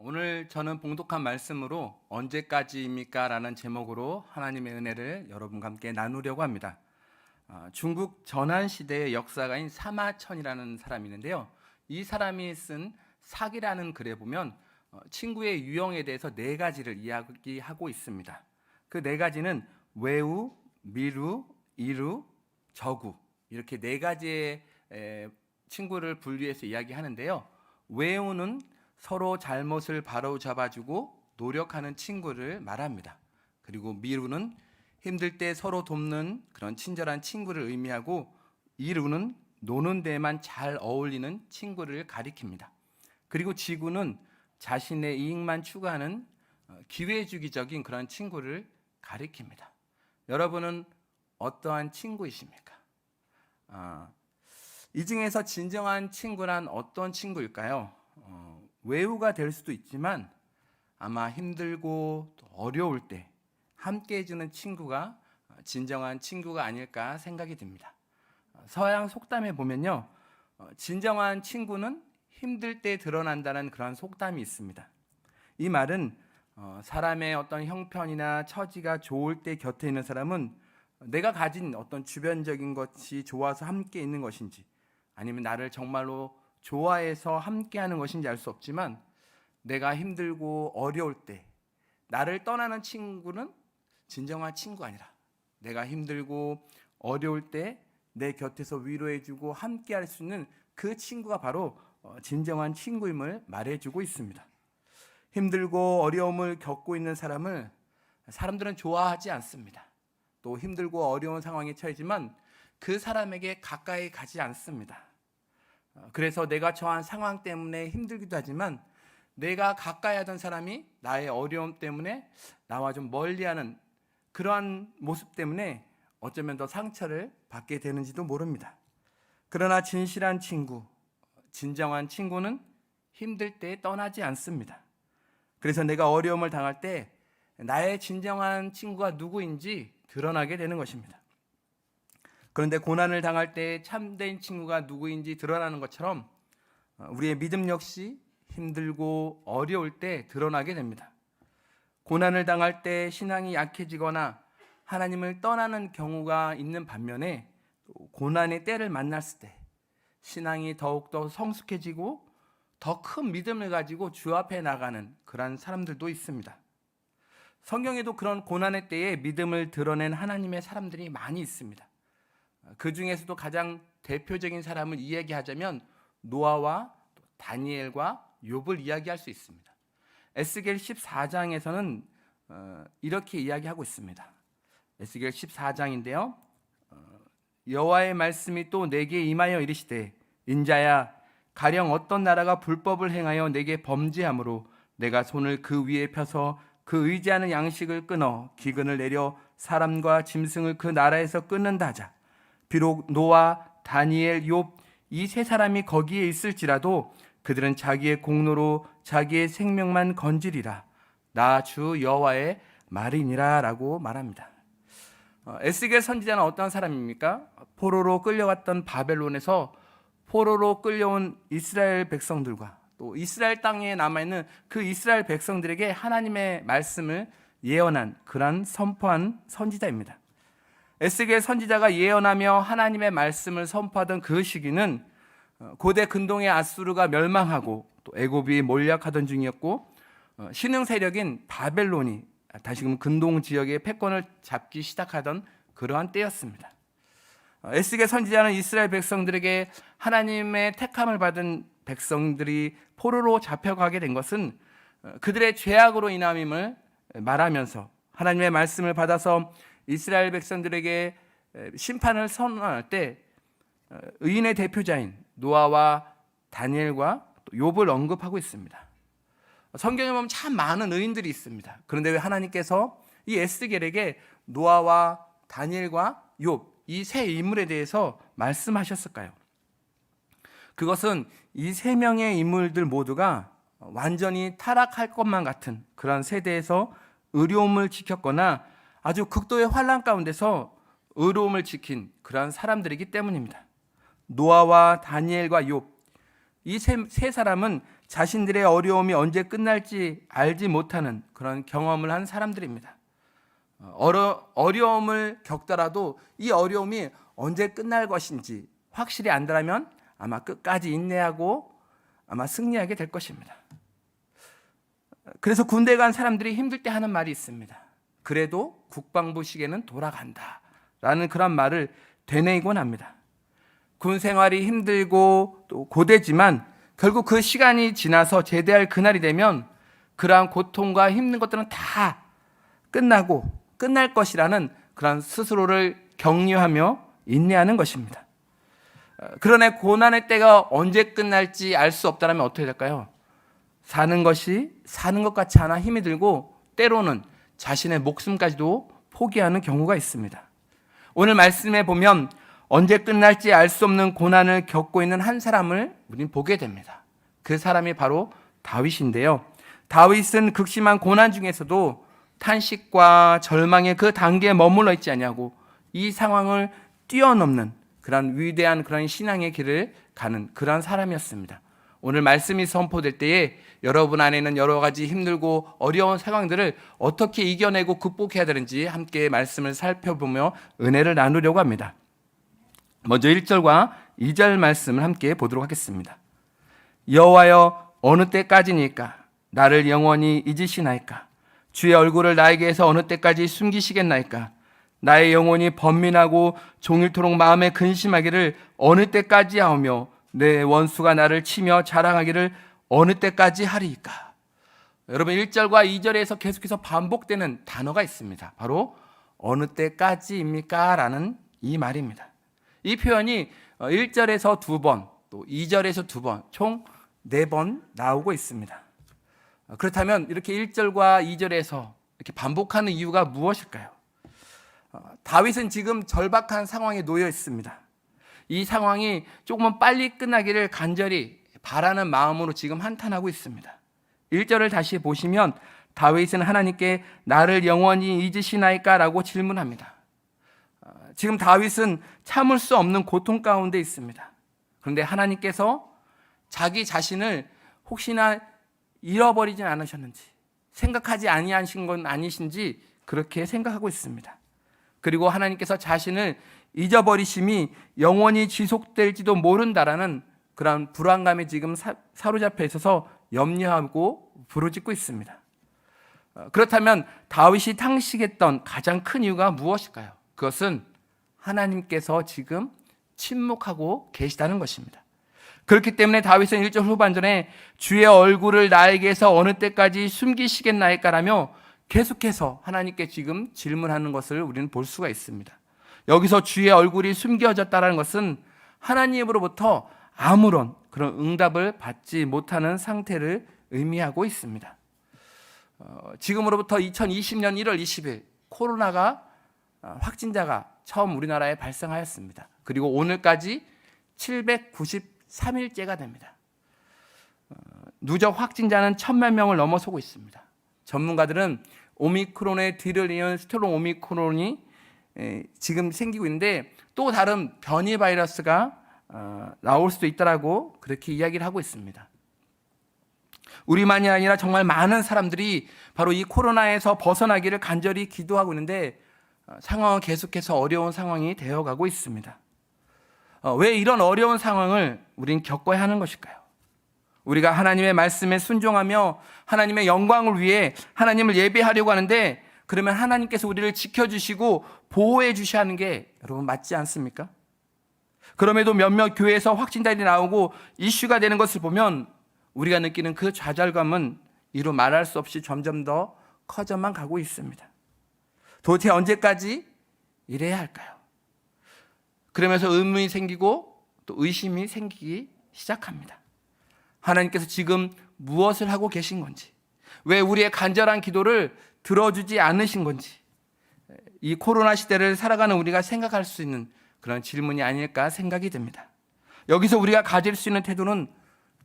오늘 저는 봉독한 말씀으로 언제까지입니까? 라는 제목으로 하나님의 은혜를 여러분과 함께 나누려고 합니다. 중국 전한시대의 역사가인 사마천이라는 사람이 있는데요. 이 사람이 쓴 사기라는 글에 보면 친구의 유형에 대해서 네 가지를 이야기하고 있습니다. 그 네 가지는 외우, 미루, 이루, 저구, 이렇게 네 가지의 친구를 분류해서 이야기하는데요. 외우는 서로 잘못을 바로잡아주고 노력하는 친구를 말합니다. 그리고 미루는 힘들 때 서로 돕는 그런 친절한 친구를 의미하고, 이루는 노는 데만 잘 어울리는 친구를 가리킵니다. 그리고 지구는 자신의 이익만 추구하는 기회주기적인 그런 친구를 가리킵니다. 여러분은 어떠한 친구이십니까? 이 중에서 진정한 친구란 어떤 친구일까요? 외우가 될 수도 있지만 아마 힘들고 또 어려울 때 함께 해주는 친구가 진정한 친구가 아닐까 생각이 듭니다. 서양 속담에 보면요, 진정한 친구는 힘들 때 드러난다는 그런 속담이 있습니다. 이 말은 사람의 어떤 형편이나 처지가 좋을 때 곁에 있는 사람은 내가 가진 어떤 주변적인 것이 좋아서 함께 있는 것인지, 아니면 나를 정말로 좋아해서 함께하는 것인지 알 수 없지만, 내가 힘들고 어려울 때 나를 떠나는 친구는 진정한 친구가 아니라, 내가 힘들고 어려울 때 내 곁에서 위로해주고 함께할 수 있는 그 친구가 바로 진정한 친구임을 말해주고 있습니다. 힘들고 어려움을 겪고 있는 사람을 사람들은 좋아하지 않습니다. 또 힘들고 어려운 상황에 처해지만 그 사람에게 가까이 가지 않습니다. 그래서 내가 처한 상황 때문에 힘들기도 하지만 내가 가까이 하던 사람이 나의 어려움 때문에 나와 좀 멀리하는 그러한 모습 때문에 어쩌면 더 상처를 받게 되는지도 모릅니다. 그러나 진실한 친구, 진정한 친구는 힘들 때 떠나지 않습니다. 그래서 내가 어려움을 당할 때 나의 진정한 친구가 누구인지 드러나게 되는 것입니다. 그런데 고난을 당할 때 참된 친구가 누구인지 드러나는 것처럼 우리의 믿음 역시 힘들고 어려울 때 드러나게 됩니다. 고난을 당할 때 신앙이 약해지거나 하나님을 떠나는 경우가 있는 반면에, 고난의 때를 만났을 때 신앙이 더욱더 성숙해지고 더 큰 믿음을 가지고 주 앞에 나가는 그런 사람들도 있습니다. 성경에도 그런 고난의 때에 믿음을 드러낸 하나님의 사람들이 많이 있습니다. 그 중에서도 가장 대표적인 사람을 이야기하자면 노아와 다니엘과 욥을 이야기할 수 있습니다. 에스겔 14장에서는 이렇게 이야기하고 있습니다. 에스겔 14장인데요. 여호와의 말씀이 또 내게 임하여 이르시되, 인자야, 가령 어떤 나라가 불법을 행하여 내게 범죄함으로 내가 손을 그 위에 펴서 그 의지하는 양식을 끊어 기근을 내려 사람과 짐승을 그 나라에서 끊는다 하자. 비록 노아, 다니엘, 욥 이 세 사람이 거기에 있을지라도 그들은 자기의 공로로 자기의 생명만 건지리라. 나 주 여호와의 말이니라 라고 말합니다. 에스겔 선지자는 어떤 사람입니까? 포로로 끌려갔던 바벨론에서 포로로 끌려온 이스라엘 백성들과 또 이스라엘 땅에 남아있는 그 이스라엘 백성들에게 하나님의 말씀을 예언한, 그런 선포한 선지자입니다. 에스겔 선지자가 예언하며 하나님의 말씀을 선포하던 그 시기는 고대 근동의 아수르가 멸망하고 또 애굽이 몰약하던 중이었고, 신흥 세력인 바벨론이 다시금 근동 지역의 패권을 잡기 시작하던 그러한 때였습니다. 에스겔 선지자는 이스라엘 백성들에게 하나님의 택함을 받은 백성들이 포로로 잡혀가게 된 것은 그들의 죄악으로 인함임을 말하면서, 하나님의 말씀을 받아서 이스라엘 백성들에게 심판을 선언할 때 의인의 대표자인 노아와 다니엘과 또 욥을 언급하고 있습니다. 성경에 보면 참 많은 의인들이 있습니다. 그런데 왜 하나님께서 이 에스겔에게 노아와 다니엘과 욥 이 세 인물에 대해서 말씀하셨을까요? 그것은 이 세 명의 인물들 모두가 완전히 타락할 것만 같은 그런 세대에서 의로움을 지켰거나 아주 극도의 환난 가운데서 의로움을 지킨 그런 사람들이기 때문입니다. 노아와 다니엘과 욥 이 세 사람은 자신들의 어려움이 언제 끝날지 알지 못하는 그런 경험을 한 사람들입니다. 어려움을 겪더라도 이 어려움이 언제 끝날 것인지 확실히 안다면 아마 끝까지 인내하고 아마 승리하게 될 것입니다. 그래서 군대 간 사람들이 힘들 때 하는 말이 있습니다. 그래도 국방부 시계는 돌아간다 라는 그런 말을 되뇌이곤 합니다. 군 생활이 힘들고 또 고되지만 결국 그 시간이 지나서 제대할 그날이 되면 그러한 고통과 힘든 것들은 다 끝나고 끝날 것이라는 그런 스스로를 격려하며 인내하는 것입니다. 그러나 고난의 때가 언제 끝날지 알 수 없다면 어떻게 될까요? 사는 것이 사는 것 같지 않아 힘이 들고 때로는 자신의 목숨까지도 포기하는 경우가 있습니다. 오늘 말씀에 보면 언제 끝날지 알 수 없는 고난을 겪고 있는 한 사람을 우리는 보게 됩니다. 그 사람이 바로 다윗인데요. 다윗은 극심한 고난 중에서도 탄식과 절망의 그 단계에 머물러 있지 않냐고 이 상황을 뛰어넘는 그런 위대한 그런 신앙의 길을 가는 그런 사람이었습니다. 오늘 말씀이 선포될 때에 여러분 안에는 여러 가지 힘들고 어려운 상황들을 어떻게 이겨내고 극복해야 되는지 함께 말씀을 살펴보며 은혜를 나누려고 합니다. 먼저 1절과 2절 말씀을 함께 보도록 하겠습니다. 여호와여 어느 때까지니까 나를 영원히 잊으시나이까 주의 얼굴을 나에게서 어느 때까지 숨기시겠나이까 나의 영혼이 번민하고 종일토록 마음에 근심하기를 어느 때까지 하오며 내 원수가 나를 치며 자랑하기를 어느 때까지 하리이까. 여러분 1절과 2절에서 계속해서 반복되는 단어가 있습니다. 바로 어느 때까지입니까? 라는 이 말입니다. 이 표현이 1절에서 2번 또 2절에서 2번 총 4번 나오고 있습니다. 그렇다면 이렇게 1절과 2절에서 이렇게 반복하는 이유가 무엇일까요? 다윗은 지금 절박한 상황에 놓여 있습니다. 이 상황이 조금은 빨리 끝나기를 간절히 바라는 마음으로 지금 한탄하고 있습니다. 1절을 다시 보시면 다윗은 하나님께 나를 영원히 잊으시나이까? 라고 질문합니다. 지금 다윗은 참을 수 없는 고통 가운데 있습니다. 그런데 하나님께서 자기 자신을 혹시나 잃어버리진 않으셨는지 생각하지 아니하신 건 아니신지 그렇게 생각하고 있습니다. 그리고 하나님께서 자신을 잊어버리심이 영원히 지속될지도 모른다라는 그런 불안감에 지금 사로잡혀 있어서 염려하고 부르짖고 있습니다. 그렇다면 다윗이 탄식했던 가장 큰 이유가 무엇일까요? 그것은 하나님께서 지금 침묵하고 계시다는 것입니다. 그렇기 때문에 다윗은 1절 후반전에 주의 얼굴을 나에게서 어느 때까지 숨기시겠나이까라며 계속해서 하나님께 지금 질문하는 것을 우리는 볼 수가 있습니다. 여기서 주의 얼굴이 숨겨졌다는 것은 하나님으로부터 아무런 그런 응답을 받지 못하는 상태를 의미하고 있습니다. 지금으로부터 2020년 1월 20일 코로나가 확진자가 처음 우리나라에 발생하였습니다. 그리고 오늘까지 793일째가 됩니다. 누적 확진자는 1,000만 명을 넘어서고 있습니다. 전문가들은 오미크론의 뒤를 이은 스테론 오미크론이 지금 생기고 있는데 또 다른 변이 바이러스가 나올 수도 있다라고 그렇게 이야기를 하고 있습니다. 우리만이 아니라 정말 많은 사람들이 바로 이 코로나에서 벗어나기를 간절히 기도하고 있는데 상황은 계속해서 어려운 상황이 되어가고 있습니다. 왜 이런 어려운 상황을 우린 겪어야 하는 것일까요? 우리가 하나님의 말씀에 순종하며 하나님의 영광을 위해 하나님을 예배하려고 하는데 그러면 하나님께서 우리를 지켜주시고 보호해 주셔야 하는 게 여러분 맞지 않습니까? 그럼에도 몇몇 교회에서 확진자들이 나오고 이슈가 되는 것을 보면 우리가 느끼는 그 좌절감은 이루 말할 수 없이 점점 더 커져만 가고 있습니다. 도대체 언제까지 이래야 할까요? 그러면서 의문이 생기고 또 의심이 생기기 시작합니다. 하나님께서 지금 무엇을 하고 계신 건지, 왜 우리의 간절한 기도를 들어주지 않으신 건지, 이 코로나 시대를 살아가는 우리가 생각할 수 있는 그런 질문이 아닐까 생각이 듭니다. 여기서 우리가 가질 수 있는 태도는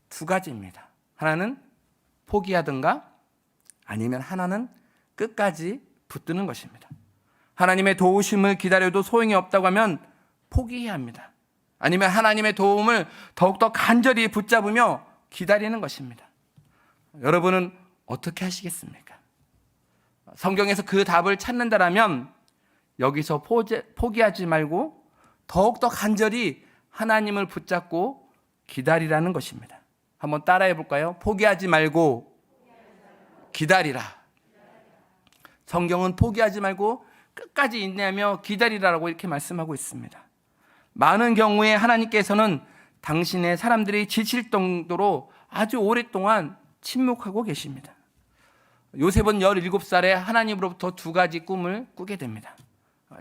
두 가지입니다. 하나는 포기하든가 아니면 하나는 끝까지 붙드는 것입니다. 하나님의 도우심을 기다려도 소용이 없다고 하면 포기해야 합니다. 아니면 하나님의 도움을 더욱더 간절히 붙잡으며 기다리는 것입니다. 여러분은 어떻게 하시겠습니까? 성경에서 그 답을 찾는다라면 여기서 포기하지 말고 더욱더 간절히 하나님을 붙잡고 기다리라는 것입니다. 한번 따라해 볼까요? 포기하지 말고 기다리라. 성경은 포기하지 말고 끝까지 인내하며 기다리라라고 이렇게 말씀하고 있습니다. 많은 경우에 하나님께서는 당신의 사람들이 지칠 정도로 아주 오랫동안 침묵하고 계십니다. 요셉은 17살에 하나님으로부터 두 가지 꿈을 꾸게 됩니다.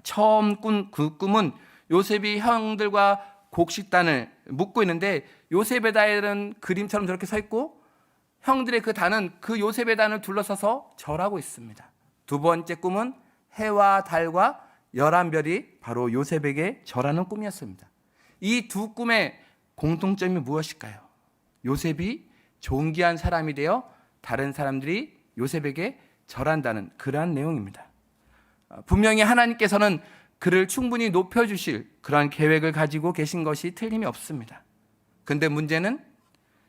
처음 꾼 그 꿈은 요셉이 형들과 곡식단을 묶고 있는데 요셉의 단은 그림처럼 저렇게 서 있고 형들의 그 단은 그 요셉의 단을 둘러서서 절하고 있습니다. 두 번째 꿈은 해와 달과 11별이 바로 요셉에게 절하는 꿈이었습니다. 이 두 꿈의 공통점이 무엇일까요? 요셉이 존귀한 사람이 되어 다른 사람들이 요셉에게 절한다는 그러한 내용입니다. 분명히 하나님께서는 그를 충분히 높여주실 그러한 계획을 가지고 계신 것이 틀림이 없습니다. 그런데 문제는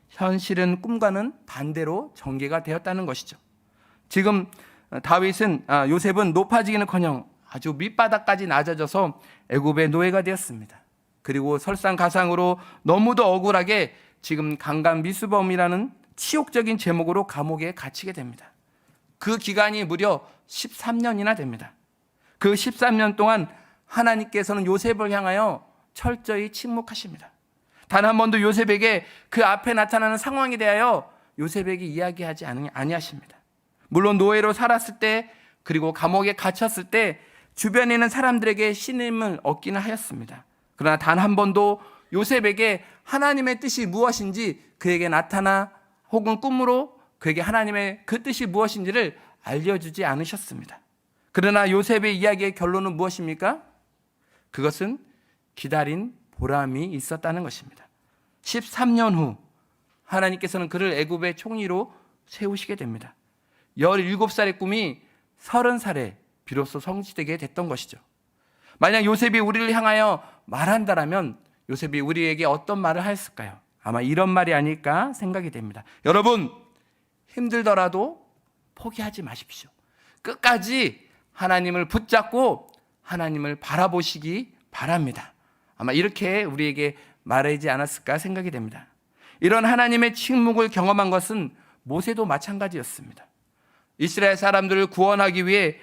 현실은 꿈과는 반대로 전개가 되었다는 것이죠. 지금 요셉은 높아지기는커녕 아주 밑바닥까지 낮아져서 애굽의 노예가 되었습니다. 그리고 설상가상으로 너무도 억울하게 지금 강간미수범이라는 치욕적인 제목으로 감옥에 갇히게 됩니다. 그 기간이 무려 13년이나 됩니다. 그 13년 동안 하나님께서는 요셉을 향하여 철저히 침묵하십니다. 단 한 번도 요셉에게 그 앞에 나타나는 상황에 대하여 요셉에게 이야기하지 아니하십니다. 물론 노예로 살았을 때 그리고 감옥에 갇혔을 때 주변에 있는 사람들에게 신임을 얻기는 하였습니다. 그러나 단 한 번도 요셉에게 하나님의 뜻이 무엇인지 그에게 나타나 혹은 꿈으로 그에게 하나님의 그 뜻이 무엇인지를 알려주지 않으셨습니다. 그러나 요셉의 이야기의 결론은 무엇입니까? 그것은 기다린 보람이 있었다는 것입니다. 13년 후 하나님께서는 그를 애굽의 총리로 세우시게 됩니다. 17살의 꿈이 30살에 비로소 성취되게 됐던 것이죠. 만약 요셉이 우리를 향하여 말한다라면 요셉이 우리에게 어떤 말을 했을까요? 아마 이런 말이 아닐까 생각이 됩니다. 여러분, 힘들더라도 포기하지 마십시오. 끝까지 하나님을 붙잡고 하나님을 바라보시기 바랍니다. 아마 이렇게 우리에게 말하지 않았을까 생각이 됩니다. 이런 하나님의 침묵을 경험한 것은 모세도 마찬가지였습니다. 이스라엘 사람들을 구원하기 위해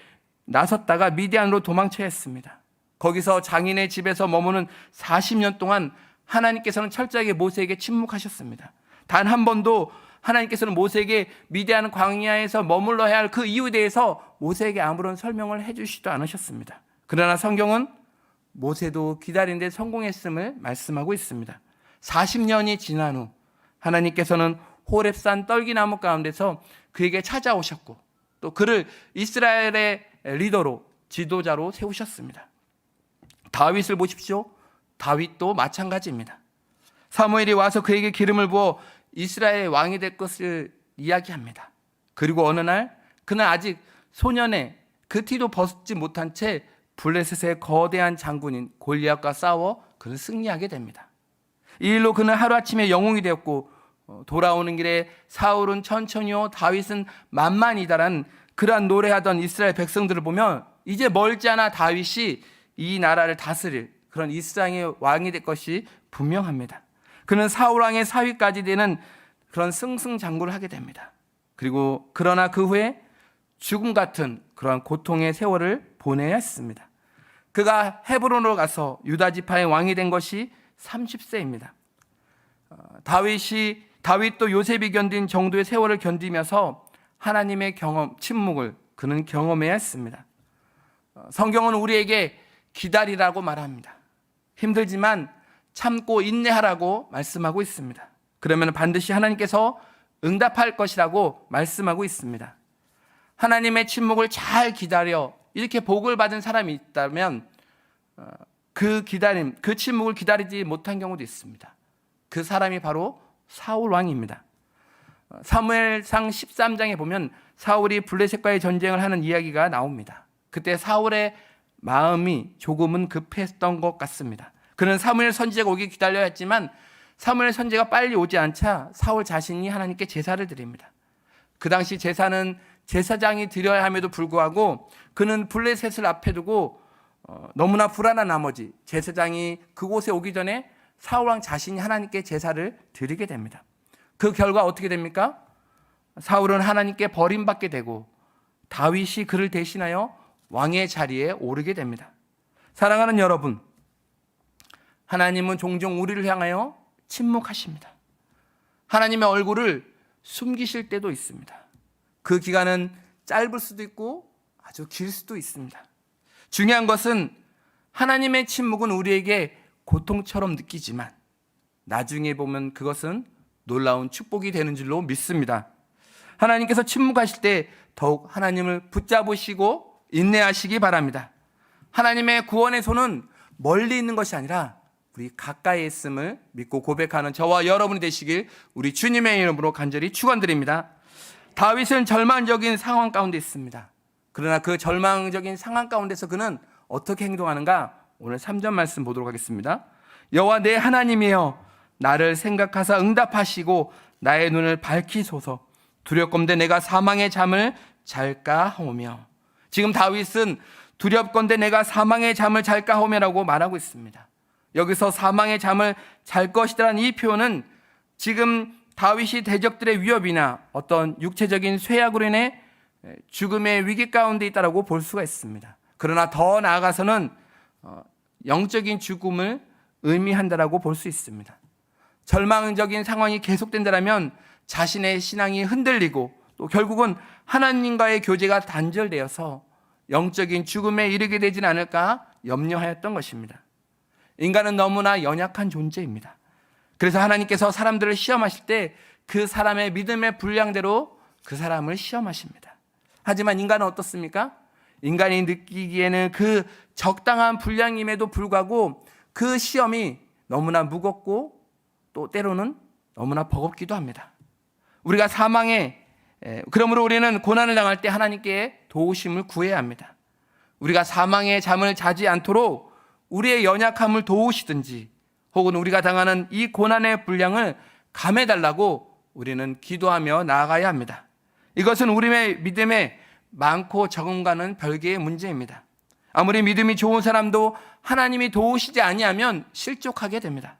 나섰다가 미디안으로 도망쳐야 했습니다. 거기서 장인의 집에서 머무는 40년 동안 하나님께서는 철저하게 모세에게 침묵하셨습니다. 단 한 번도 하나님께서는 모세에게 미디안 광야에서 머물러야 할 그 이유에 대해서 모세에게 아무런 설명을 해주시지도 않으셨습니다. 그러나 성경은 모세도 기다린 데 성공했음을 말씀하고 있습니다. 40년이 지난 후 하나님께서는 호렙산 떨기나무 가운데서 그에게 찾아오셨고 또 그를 이스라엘의 리더로 지도자로 세우셨습니다. 다윗을 보십시오. 다윗도 마찬가지입니다. 사무엘이 와서 그에게 기름을 부어 이스라엘의 왕이 될 것을 이야기합니다. 그리고 어느 날 그는 아직 소년의 그 티도 벗지 못한 채 블레셋의 거대한 장군인 골리앗과 싸워 그는 승리하게 됩니다. 이 일로 그는 하루아침에 영웅이 되었고 돌아오는 길에 사울은 천천히요 다윗은 만만이다라는 그러한 노래하던 이스라엘 백성들을 보면 이제 멀지 않아 다윗이 이 나라를 다스릴 그런 이스라엘의 왕이 될 것이 분명합니다. 그는 사울 왕의 사위까지 되는 그런 승승장구를 하게 됩니다. 그러나 그 후에 죽음 같은 그러한 고통의 세월을 보내야 했습니다. 그가 헤브론으로 가서 유다 지파의 왕이 된 것이 30세입니다. 다윗도 요셉이 견딘 정도의 세월을 견디면서 하나님의 침묵을 그는 경험해야 했습니다. 성경은 우리에게 기다리라고 말합니다. 힘들지만 참고 인내하라고 말씀하고 있습니다. 그러면 반드시 하나님께서 응답할 것이라고 말씀하고 있습니다. 하나님의 침묵을 잘 기다려 이렇게 복을 받은 사람이 있다면 그 침묵을 기다리지 못한 경우도 있습니다. 그 사람이 바로 사울 왕입니다. 사무엘상 13장에 보면 사울이 블레셋과의 전쟁을 하는 이야기가 나옵니다. 그때 사울의 마음이 조금은 급했던 것 같습니다. 그는 사무엘 선지자가 오기 기다려야 했지만 사무엘 선지자가 빨리 오지 않자 사울 자신이 하나님께 제사를 드립니다. 그 당시 제사는 제사장이 드려야 함에도 불구하고 그는 블레셋을 앞에 두고 너무나 불안한 나머지 제사장이 그곳에 오기 전에 사울왕 자신이 하나님께 제사를 드리게 됩니다. 그 결과 어떻게 됩니까? 사울은 하나님께 버림받게 되고 다윗이 그를 대신하여 왕의 자리에 오르게 됩니다. 사랑하는 여러분, 하나님은 종종 우리를 향하여 침묵하십니다. 하나님의 얼굴을 숨기실 때도 있습니다. 그 기간은 짧을 수도 있고 아주 길 수도 있습니다. 중요한 것은 하나님의 침묵은 우리에게 고통처럼 느끼지만 나중에 보면 그것은 놀라운 축복이 되는 줄로 믿습니다. 하나님께서 침묵하실 때 더욱 하나님을 붙잡으시고 인내하시기 바랍니다. 하나님의 구원의 손은 멀리 있는 것이 아니라 우리 가까이에 있음을 믿고 고백하는 저와 여러분이 되시길 우리 주님의 이름으로 간절히 축원드립니다. 다윗은 절망적인 상황 가운데 있습니다. 그러나 그 절망적인 상황 가운데서 그는 어떻게 행동하는가? 오늘 3절 말씀 보도록 하겠습니다. 여호와 내 하나님이여 나를 생각하사 응답하시고 나의 눈을 밝히소서. 두렵건대 내가 사망의 잠을 잘까 하오며. 지금 다윗은 두렵건대 내가 사망의 잠을 잘까 하오며라고 말하고 있습니다. 여기서 사망의 잠을 잘 것이라는 이 표현은 지금 다윗이 대적들의 위협이나 어떤 육체적인 쇠약으로 인해 죽음의 위기 가운데 있다라고 볼 수가 있습니다. 그러나 더 나아가서는 영적인 죽음을 의미한다라고 볼 수 있습니다. 절망적인 상황이 계속된다면 자신의 신앙이 흔들리고 또 결국은 하나님과의 교제가 단절되어서 영적인 죽음에 이르게 되진 않을까 염려하였던 것입니다. 인간은 너무나 연약한 존재입니다. 그래서 하나님께서 사람들을 시험하실 때 그 사람의 믿음의 분량대로 그 사람을 시험하십니다. 하지만 인간은 어떻습니까? 인간이 느끼기에는 그 적당한 분량임에도 불구하고 그 시험이 너무나 무겁고 또 때로는 너무나 버겁기도 합니다. 우리가 그러므로 우리는 고난을 당할 때 하나님께 도우심을 구해야 합니다. 우리가 사망의 잠을 자지 않도록 우리의 연약함을 도우시든지 혹은 우리가 당하는 이 고난의 분량을 감해달라고 우리는 기도하며 나아가야 합니다. 이것은 우리의 믿음의 많고 적음과는 별개의 문제입니다. 아무리 믿음이 좋은 사람도 하나님이 도우시지 아니하면 실족하게 됩니다.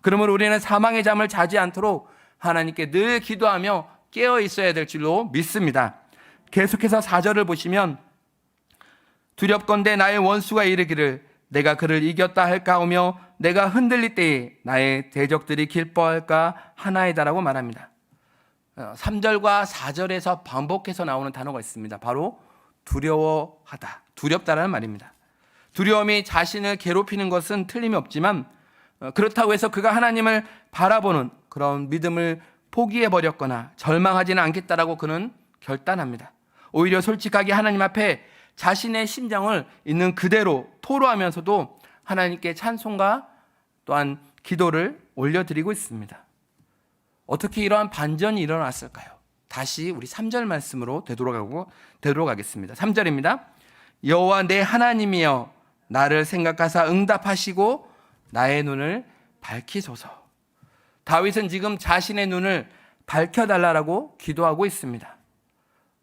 그러므로 우리는 사망의 잠을 자지 않도록 하나님께 늘 기도하며 깨어 있어야 될 줄로 믿습니다. 계속해서 4절을 보시면 두렵건대 나의 원수가 이르기를 내가 그를 이겼다 할까 하며 내가 흔들릴 때에 나의 대적들이 기뻐할까 하나이다라고 말합니다. 3절과 4절에서 반복해서 나오는 단어가 있습니다. 바로 두려워하다, 두렵다라는 말입니다. 두려움이 자신을 괴롭히는 것은 틀림이 없지만 그렇다고 해서 그가 하나님을 바라보는 그런 믿음을 포기해버렸거나 절망하지는 않겠다라고 그는 결단합니다. 오히려 솔직하게 하나님 앞에 자신의 심정을 있는 그대로 토로하면서도 하나님께 찬송과 또한 기도를 올려드리고 있습니다. 어떻게 이러한 반전이 일어났을까요? 다시 우리 3절 말씀으로 되돌아가겠습니다. 3절입니다. 여호와 내 하나님이여 나를 생각하사 응답하시고 나의 눈을 밝히소서. 다윗은 지금 자신의 눈을 밝혀달라고 기도하고 있습니다.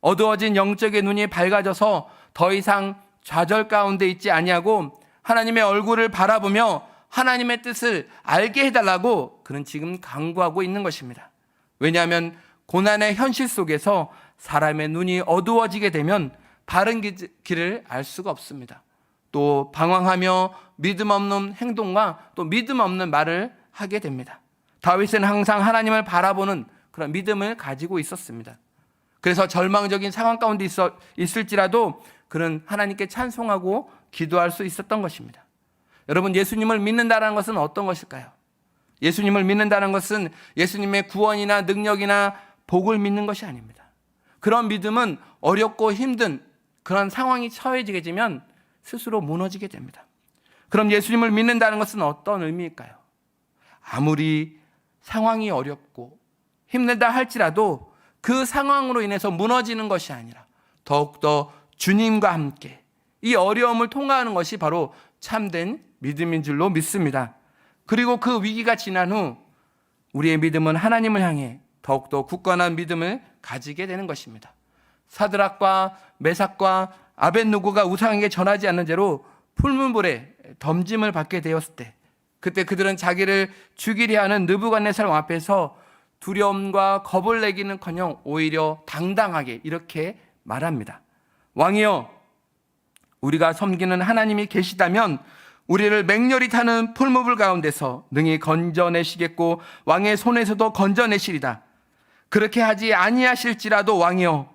어두워진 영적의 눈이 밝아져서 더 이상 좌절 가운데 있지 아니하고 하나님의 얼굴을 바라보며 하나님의 뜻을 알게 해달라고 그는 지금 간구하고 있는 것입니다. 왜냐하면 고난의 현실 속에서 사람의 눈이 어두워지게 되면 바른 길을 알 수가 없습니다. 또 방황하며 믿음 없는 행동과 또 믿음 없는 말을 하게 됩니다. 다윗은 항상 하나님을 바라보는 그런 믿음을 가지고 있었습니다. 그래서 절망적인 상황 가운데 있을지라도 그는 하나님께 찬송하고 기도할 수 있었던 것입니다. 여러분, 예수님을 믿는다는 것은 어떤 것일까요? 예수님을 믿는다는 것은 예수님의 구원이나 능력이나 복을 믿는 것이 아닙니다. 그런 믿음은 어렵고 힘든 그런 상황이 처해지게 되면 스스로 무너지게 됩니다. 그럼 예수님을 믿는다는 것은 어떤 의미일까요? 아무리 상황이 어렵고 힘들다 할지라도 그 상황으로 인해서 무너지는 것이 아니라 더욱더 주님과 함께 이 어려움을 통과하는 것이 바로 참된 믿음인 줄로 믿습니다. 그리고 그 위기가 지난 후 우리의 믿음은 하나님을 향해 더욱더 굳건한 믿음을 가지게 되는 것입니다. 사드락과 메삭과 아벳느고가 우상에게 전하지 않는 죄로 풀문불에 덤짐을 받게 되었을 때, 그때 그들은 자기를 죽이려 하는 느부갓네살 왕 앞에서 두려움과 겁을 내기는커녕 오히려 당당하게 이렇게 말합니다. 왕이여, 우리가 섬기는 하나님이 계시다면 우리를 맹렬히 타는 풀무불 가운데서 능히 건져내시겠고 왕의 손에서도 건져내시리다. 그렇게 하지 아니하실지라도 왕이여,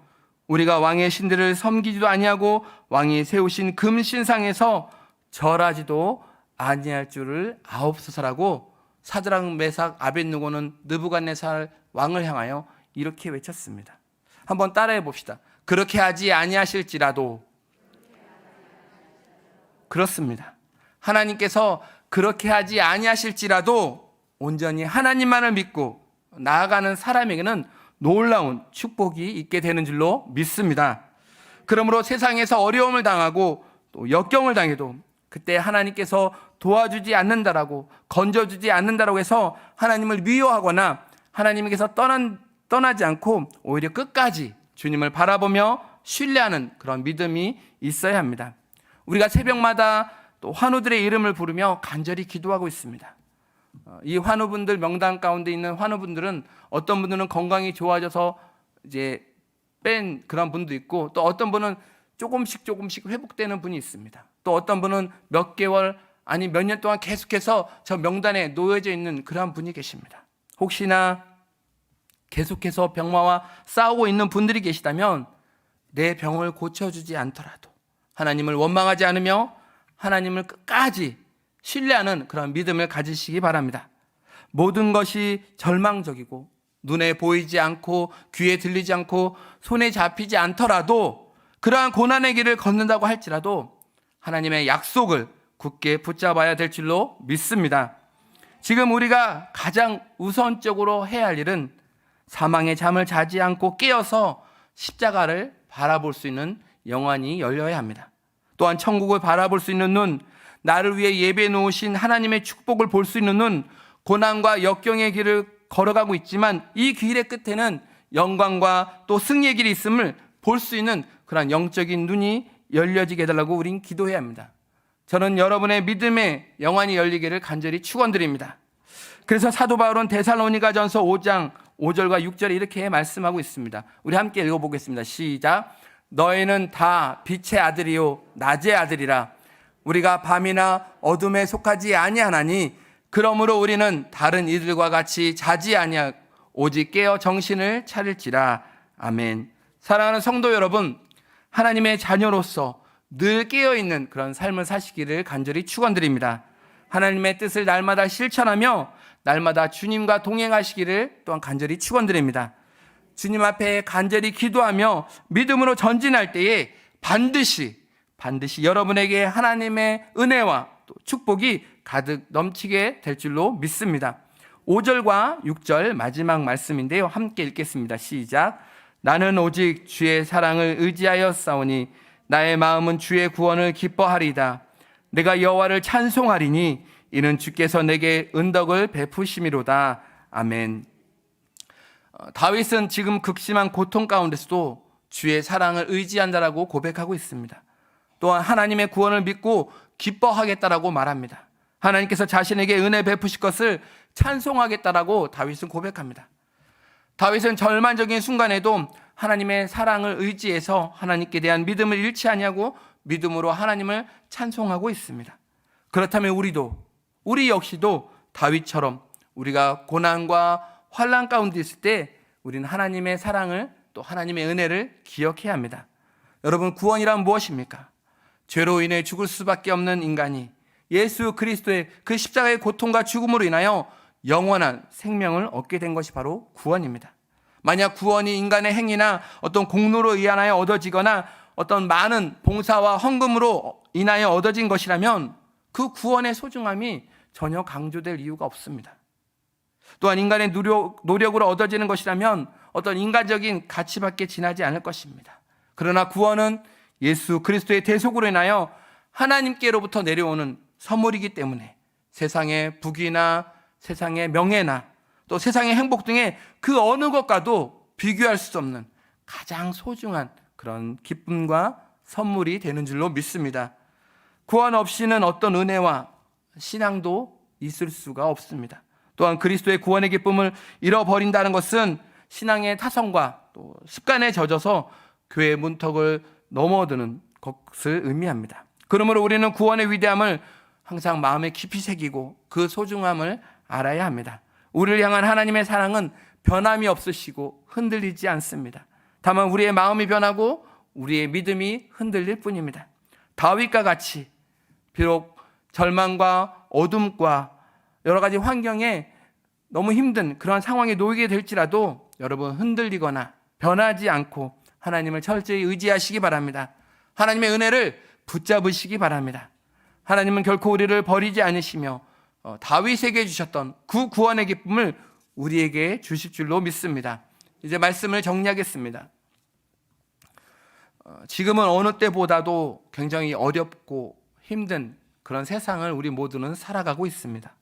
우리가 왕의 신들을 섬기지도 아니하고 왕이 세우신 금신상에서 절하지도 아니할 줄을 아옵소서라고 사드락, 메삭, 아벳느고는 느부갓네살 왕을 향하여 이렇게 외쳤습니다. 한번 따라해 봅시다. 그렇게 하지 아니하실지라도. 그렇습니다. 하나님께서 그렇게 하지 아니하실지라도 온전히 하나님만을 믿고 나아가는 사람에게는 놀라운 축복이 있게 되는 줄로 믿습니다. 그러므로 세상에서 어려움을 당하고 또 역경을 당해도 그때 하나님께서 도와주지 않는다라고, 건져주지 않는다라고 해서 하나님을 미워하거나 하나님께서 떠나지 않고 오히려 끝까지 주님을 바라보며 신뢰하는 그런 믿음이 있어야 합니다. 우리가 새벽마다 또 환우들의 이름을 부르며 간절히 기도하고 있습니다. 이 환우분들 명단 가운데 있는 환우분들은 어떤 분들은 건강이 좋아져서 이제 뺀 그런 분도 있고, 또 어떤 분은 조금씩 회복되는 분이 있습니다. 또 어떤 분은 몇 개월 아니 몇 년 동안 계속해서 저 명단에 놓여져 있는 그러한 분이 계십니다. 혹시나 계속해서 병마와 싸우고 있는 분들이 계시다면 내 병을 고쳐주지 않더라도 하나님을 원망하지 않으며 하나님을 끝까지 신뢰하는 그런 믿음을 가지시기 바랍니다. 모든 것이 절망적이고 눈에 보이지 않고 귀에 들리지 않고 손에 잡히지 않더라도 그러한 고난의 길을 걷는다고 할지라도 하나님의 약속을 굳게 붙잡아야 될 줄로 믿습니다. 지금 우리가 가장 우선적으로 해야 할 일은 사망의 잠을 자지 않고 깨어서 십자가를 바라볼 수 있는 영안이 열려야 합니다. 또한 천국을 바라볼 수 있는 눈, 나를 위해 예배해 놓으신 하나님의 축복을 볼 수 있는 눈, 고난과 역경의 길을 걸어가고 있지만 이 길의 끝에는 영광과 또 승리의 길이 있음을 볼 수 있는 그런 영적인 눈이 열려지게 해달라고 우린 기도해야 합니다. 저는 여러분의 믿음의 영안이 열리기를 간절히 축원드립니다. 그래서 사도 바울은 데살로니가전서 5장 5절과 6절에 이렇게 말씀하고 있습니다. 우리 함께 읽어보겠습니다. 시작. 너희는 다 빛의 아들이요 낮의 아들이라. 우리가 밤이나 어둠에 속하지 아니하나니 그러므로 우리는 다른 이들과 같이 자지 아니하고 오직 깨어 정신을 차릴지라. 아멘. 사랑하는 성도 여러분, 하나님의 자녀로서 늘 깨어있는 그런 삶을 사시기를 간절히 축원드립니다. 하나님의 뜻을 날마다 실천하며 날마다 주님과 동행하시기를 또한 간절히 축원드립니다. 주님 앞에 간절히 기도하며 믿음으로 전진할 때에 반드시 여러분에게 하나님의 은혜와 또 축복이 가득 넘치게 될 줄로 믿습니다. 5절과 6절 마지막 말씀인데요. 함께 읽겠습니다. 시작. 나는 오직 주의 사랑을 의지하여 싸우니 나의 마음은 주의 구원을 기뻐하리이다. 내가 여호와를 찬송하리니 이는 주께서 내게 은덕을 베푸심이로다. 아멘. 다윗은 지금 극심한 고통 가운데서도 주의 사랑을 의지한다라고 고백하고 있습니다. 또한 하나님의 구원을 믿고 기뻐하겠다라고 말합니다. 하나님께서 자신에게 은혜 베푸실 것을 찬송하겠다라고 다윗은 고백합니다. 다윗은 절망적인 순간에도 하나님의 사랑을 의지해서 하나님께 대한 믿음을 잃지 아니하고 믿음으로 하나님을 찬송하고 있습니다. 그렇다면 우리 역시도 다윗처럼 우리가 고난과 환난 가운데 있을 때 우리는 하나님의 사랑을 또 하나님의 은혜를 기억해야 합니다. 여러분, 구원이란 무엇입니까? 죄로 인해 죽을 수밖에 없는 인간이 예수 그리스도의 그 십자가의 고통과 죽음으로 인하여 영원한 생명을 얻게 된 것이 바로 구원입니다. 만약 구원이 인간의 행위나 어떤 공로로 인하여 얻어지거나 어떤 많은 봉사와 헌금으로 인하여 얻어진 것이라면 그 구원의 소중함이 전혀 강조될 이유가 없습니다. 또한 인간의 노력으로 얻어지는 것이라면 어떤 인간적인 가치밖에 지나지 않을 것입니다. 그러나 구원은 예수 그리스도의 대속으로 인하여 하나님께로부터 내려오는 선물이기 때문에 세상의 부귀나 세상의 명예나 또 세상의 행복 등의 그 어느 것과도 비교할 수 없는 가장 소중한 그런 기쁨과 선물이 되는 줄로 믿습니다. 구원 없이는 어떤 은혜와 신앙도 있을 수가 없습니다. 또한 그리스도의 구원의 기쁨을 잃어버린다는 것은 신앙의 타성과 또 습관에 젖어서 교회 문턱을 넘어드는 것을 의미합니다. 그러므로 우리는 구원의 위대함을 항상 마음에 깊이 새기고 그 소중함을 알아야 합니다. 우리를 향한 하나님의 사랑은 변함이 없으시고 흔들리지 않습니다. 다만 우리의 마음이 변하고 우리의 믿음이 흔들릴 뿐입니다. 다윗과 같이 비록 절망과 어둠과 여러 가지 환경에 너무 힘든 그런 상황에 놓이게 될지라도 여러분 흔들리거나 변하지 않고 하나님을 철저히 의지하시기 바랍니다. 하나님의 은혜를 붙잡으시기 바랍니다. 하나님은 결코 우리를 버리지 않으시며 다윗에게 주셨던 그 구원의 기쁨을 우리에게 주실 줄로 믿습니다. 이제 말씀을 정리하겠습니다. 지금은 어느 때보다도 굉장히 어렵고 힘든 그런 세상을 우리 모두는 살아가고 있습니다.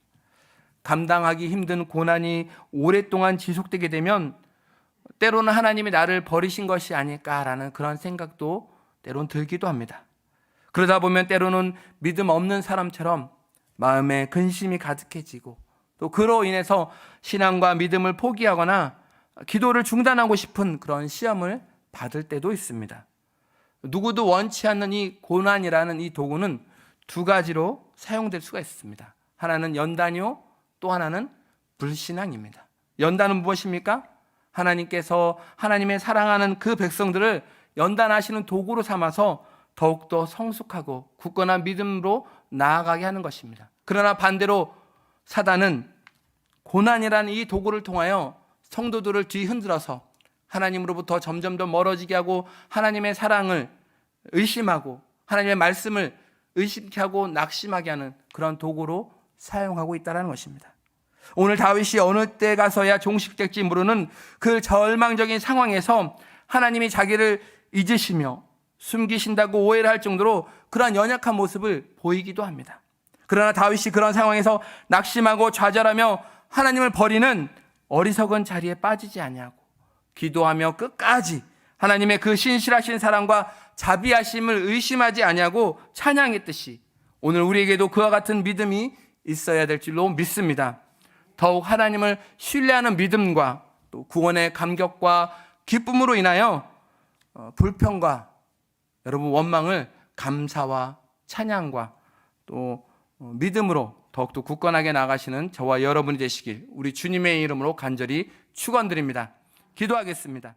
감당하기 힘든 고난이 오랫동안 지속되게 되면 때로는 하나님이 나를 버리신 것이 아닐까라는 그런 생각도 때로는 들기도 합니다. 그러다 보면 때로는 믿음 없는 사람처럼 마음에 근심이 가득해지고 또 그로 인해서 신앙과 믿음을 포기하거나 기도를 중단하고 싶은 그런 시험을 받을 때도 있습니다. 누구도 원치 않는 이 고난이라는 이 도구는 두 가지로 사용될 수가 있습니다. 하나는 연단이요, 또 하나는 불신앙입니다. 연단은 무엇입니까? 하나님께서 하나님의 사랑하는 그 백성들을 연단하시는 도구로 삼아서 더욱더 성숙하고 굳건한 믿음으로 나아가게 하는 것입니다. 그러나 반대로 사단은 고난이라는 이 도구를 통하여 성도들을 뒤흔들어서 하나님으로부터 점점 더 멀어지게 하고 하나님의 사랑을 의심하고 하나님의 말씀을 의심케 하고 낙심하게 하는 그런 도구로 사용하고 있다는 것입니다. 오늘 다윗이 어느 때 가서야 종식될지 모르는 그 절망적인 상황에서 하나님이 자기를 잊으시며 숨기신다고 오해를 할 정도로 그러한 연약한 모습을 보이기도 합니다. 그러나 다윗이 그런 상황에서 낙심하고 좌절하며 하나님을 버리는 어리석은 자리에 빠지지 아니하고 기도하며 끝까지 하나님의 그 신실하신 사랑과 자비하심을 의심하지 아니하고 찬양했듯이 오늘 우리에게도 그와 같은 믿음이 있어야 될 줄로 믿습니다. 더욱 하나님을 신뢰하는 믿음과 또 구원의 감격과 기쁨으로 인하여 불평과 여러분 원망을 감사와 찬양과 또 믿음으로 더욱더 굳건하게 나가시는 저와 여러분이 되시길 우리 주님의 이름으로 간절히 축원드립니다. 기도하겠습니다.